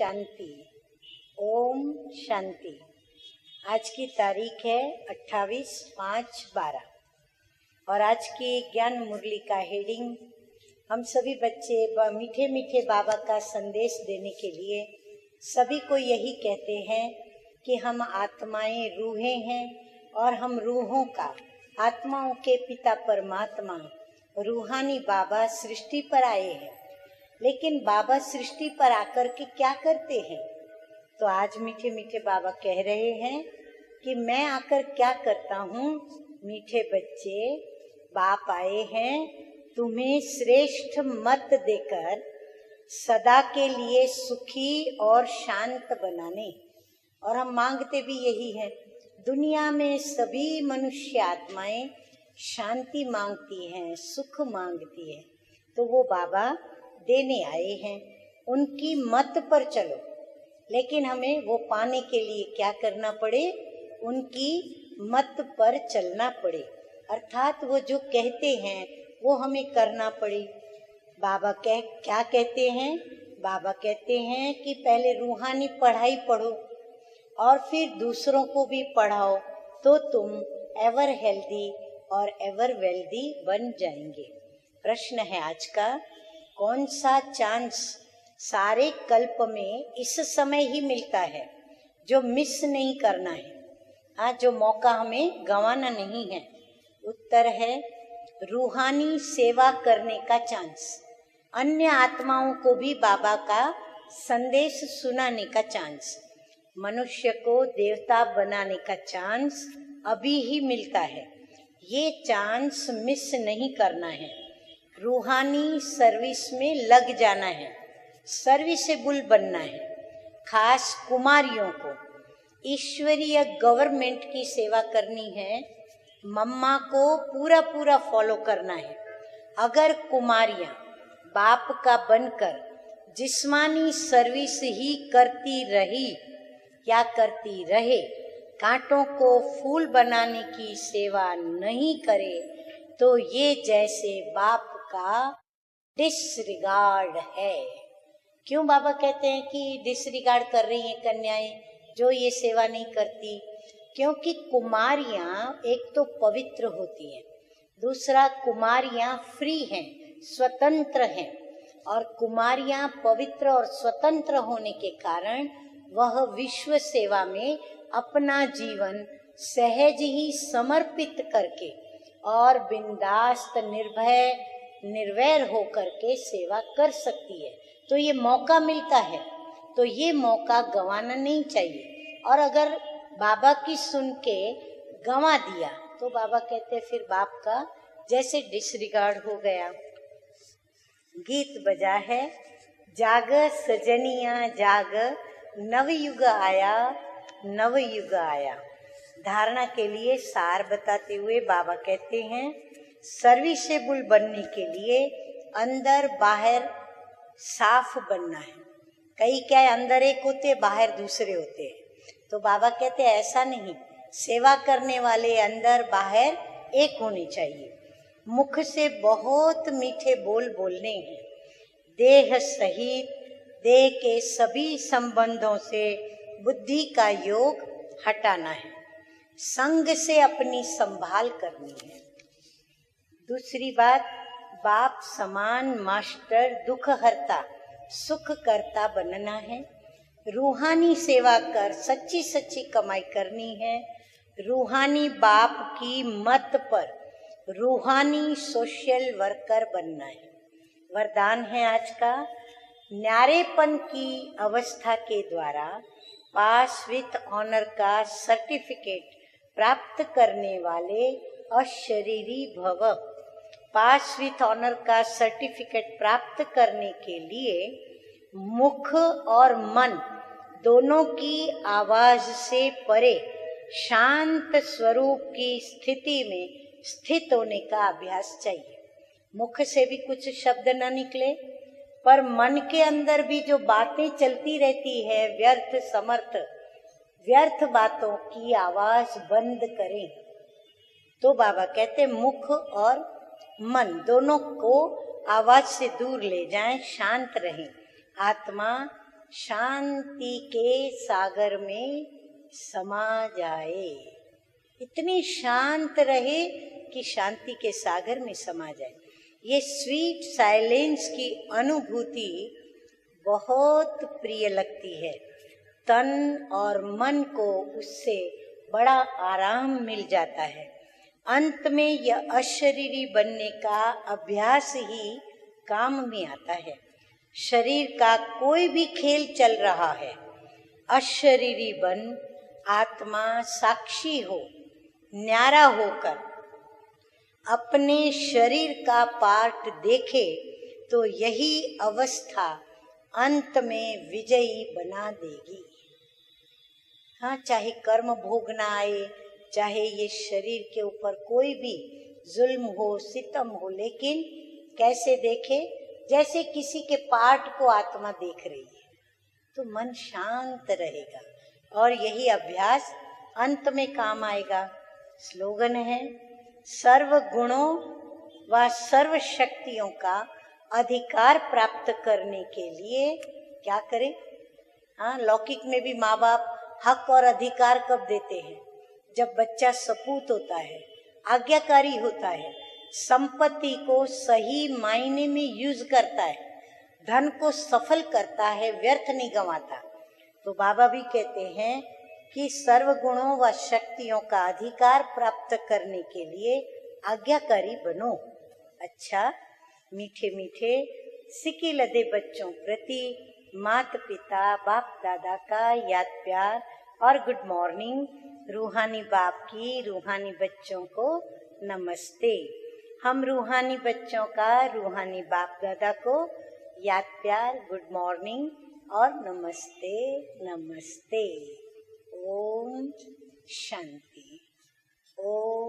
शांति। ओम शांति। आज की तारीख है 28/5/12 और आज की ज्ञान मुरली का हेडिंग हम सभी बच्चे मीठे मीठे बाबा का संदेश देने के लिए सभी को यही कहते हैं कि हम आत्माएं रूहें हैं और हम रूहों का आत्माओं के पिता परमात्मा रूहानी बाबा सृष्टि पर आए हैं। लेकिन बाबा सृष्टि पर आकर के क्या करते हैं? तो आज मीठे मीठे बाबा कह रहे हैं कि मैं आकर क्या करता हूँ। मीठे बच्चे, बाप आए हैं तुम्हें श्रेष्ठ मत देकर सदा के लिए सुखी और शांत बनाने। और हम मांगते भी यही है। दुनिया में सभी मनुष्य आत्माएं शांति मांगती हैं, सुख मांगती है, तो वो बाबा देने आए हैं। उनकी मत पर चलो, लेकिन हमें वो पाने के लिए क्या करना पड़े? उनकी मत पर चलना पड़े, अर्थात वो जो कहते हैं वो हमें करना पड़े। बाबा क्या कहते हैं? बाबा कहते हैं कि पहले रूहानी पढ़ाई पढ़ो और फिर दूसरों को भी पढ़ाओ, तो तुम एवर हेल्दी और एवर वेल्दी बन जाएंगे। प्रश्न है आज का, कौन सा चांस सारे कल्प में इस समय ही मिलता है जो मिस नहीं करना है? हाँ, जो मौका हमें गंवाना नहीं है। उत्तर है रूहानी सेवा करने का चांस, अन्य आत्माओं को भी बाबा का संदेश सुनाने का चांस, मनुष्य को देवता बनाने का चांस अभी ही मिलता है। ये चांस मिस नहीं करना है। रूहानी सर्विस में लग जाना है, सर्विसेबल बनना है। खास कुमारियों को ईश्वरीय गवर्नमेंट की सेवा करनी है। मम्मा को पूरा पूरा फॉलो करना है। अगर कुमारियां बाप का बनकर जिस्मानी सर्विस ही करती रही या करती रहे, कांटों को फूल बनाने की सेवा नहीं करे, तो ये जैसे बाप का डिसरिगार्ड है। क्यों बाबा कहते हैं कि डिसरिगार्ड कर रही हैं कन्याएं जो ये सेवा नहीं करती? क्योंकि कुमारियां एक तो पवित्र होती हैं, दूसरा कुमारियां फ्री हैं, स्वतंत्र हैं। और कुमारियां पवित्र और स्वतंत्र होने के कारण वह विश्व सेवा में अपना जीवन सहज ही समर्पित करके और बिंदास्त निर्भय निर्वैर होकर के सेवा कर सकती है। तो ये मौका मिलता है, तो ये मौका गंवाना नहीं चाहिए। और अगर बाबा की सुन के गंवा दिया तो बाबा कहते फिर बाप का जैसे डिसरिगार्ड हो गया। गीत बजा है, जाग सजनिया जाग, नवयुग आया, नवयुग आया। धारणा के लिए सार बताते हुए बाबा कहते हैं सर्विसेबल बनने के लिए अंदर बाहर साफ बनना है। कई क्या है, अंदर एक होते बाहर दूसरे होते हैं। तो बाबा कहते हैं ऐसा नहीं, सेवा करने वाले अंदर बाहर एक होने चाहिए। मुख से बहुत मीठे बोल बोलने हैं, देह सहित देह के सभी संबंधों से बुद्धि का योग हटाना है, संग से अपनी संभाल करनी है। दूसरी बात, बाप समान मास्टर दुख हरता सुख करता बनना है। रूहानी सेवा कर सच्ची सच्ची कमाई करनी है। रूहानी बाप की मत पर रूहानी सोशल वर्कर बनना है। वरदान है आज का, न्यारेपन की अवस्था के द्वारा पास विथ ऑनर का सर्टिफिकेट प्राप्त करने वाले अशरीरी भव। पास विथ ऑनर का सर्टिफिकेट प्राप्त करने के लिए मुख और मन दोनों की आवाज से परे शांत स्वरूप की स्थिति में स्थित होने का अभ्यास चाहिए। मुख से भी कुछ शब्द न निकले, पर मन के अंदर भी जो बातें चलती रहती है व्यर्थ समर्थ, व्यर्थ बातों की आवाज बंद करें। तो बाबा कहते मुख और मन दोनों को आवाज से दूर ले जाएं, शांत रहें। आत्मा शांति के सागर में समा जाए। इतनी शांत रहे कि शांति के सागर में समा जाए। ये स्वीट साइलेंस की अनुभूति बहुत प्रिय लगती है। तन और मन को उससे बड़ा आराम मिल जाता है। अंत में यह अशरीरी बनने का अभ्यास ही काम में आता है। शरीर का कोई भी खेल चल रहा है, अशरीरी बन आत्मा साक्षी हो, न्यारा होकर अपने शरीर का पार्ट देखे तो यही अवस्था अंत में विजयी बना देगी। हाँ, चाहे कर्म भोगना आए, चाहे ये शरीर के ऊपर कोई भी जुल्म हो, सितम हो, लेकिन कैसे देखे? जैसे किसी के पार्ट को आत्मा देख रही है, तो मन शांत रहेगा और यही अभ्यास अंत में काम आएगा। स्लोगन है, सर्व गुणों व सर्व शक्तियों का अधिकार प्राप्त करने के लिए क्या करें? हाँ, लौकिक में भी माँ बाप हक और अधिकार कब देते हैं? जब बच्चा सपूत होता है, आज्ञाकारी होता है, संपत्ति को सही मायने में यूज करता है, धन को सफल करता है, व्यर्थ नहीं गंवाता। तो बाबा भी कहते हैं कि सर्व गुणों व शक्तियों का अधिकार प्राप्त करने के लिए आज्ञाकारी बनो। अच्छा, मीठे मीठे सिक्के लदे बच्चों प्रति माता पिता बाप दादा का याद प्यार और गुड मॉर्निंग। रूहानी बाप की रूहानी बच्चों को नमस्ते। हम रूहानी बच्चों का रूहानी बाप दादा को याद प्यार, गुड मॉर्निंग और नमस्ते नमस्ते। ओम शांति। ओम